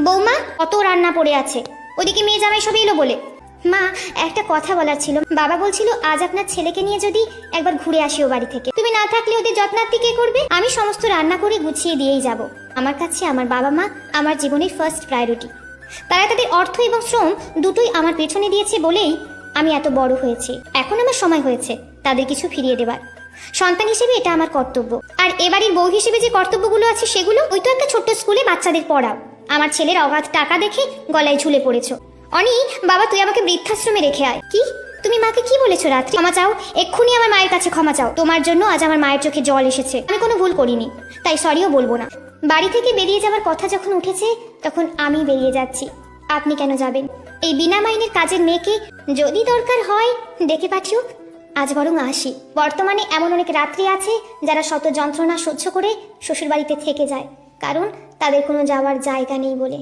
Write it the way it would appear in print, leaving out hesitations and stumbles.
বৌমা, কত রান্না পড়ে আছে, ওদিকে মেয়ে জামাই সব এলো বলে। মা, একটা কথা বলার ছিল। বাবা বলছিল আজ আপনার ছেলেকে নিয়ে যদি একবার ঘুরে আসি ও বাড়ি থেকে। তুমি না থাকলে ওদের যত্নার্থী কে করবে? আমি সমস্ত রান্না করে গুছিয়ে দিয়েই যাব। আমার কাছে আমার বাবা মা আমার জীবনের ফার্স্ট প্রায়োরিটি। তারা তাদের অর্থ এবং শ্রম দুটোই আমার পেছনে দিয়েছে বলেই আমি এত বড় হয়েছি। এখন আমার সময় হয়েছে তাদের কিছু ফিরিয়ে দেবার। সন্তান হিসেবে এটা আমার কর্তব্য। আর এবাড়ির বউ হিসেবে যে কর্তব্যগুলো আছে সেগুলো, ওই তো একটা ছোট্ট স্কুলে বাচ্চাদের পড়াও। আমার ছেলের অগাধ টাকা দেখে গলায় ঝুলে পড়েছ। অনি, বাবা তুই আমাকে বৃদ্ধাশ্রমে রেখে আয়। কি? তুমি মাকে কি বলেছো রাত্রি? ক্ষমা চাও, এক্ষুনি আমার মায়ের কাছে ক্ষমা চাও। তোমার জন্য আজ আমার মায়ের চোখে জল এসেছে। আমি কোনো ভুল করিনি, তাই সরিও বলবো না। বাড়ি থেকে বেরিয়ে যাওয়ার কথা যখন উঠেছে তখন আমি বেরিয়ে যাচ্ছি। আপনি কেন যাবেন? এই বিনা মাইনের কাজের মেয়েকে যদি দরকার হয় ডেকে পাঠিও। আজ বরং আসি। বর্তমানে এমন অনেক রাত্রি আছে যারা শত যন্ত্রণা সহ্য করে শ্বশুরবাড়িতে থেকে যায়, কারণ তাদের কোনো যাওয়ার জায়গা নেই বলে।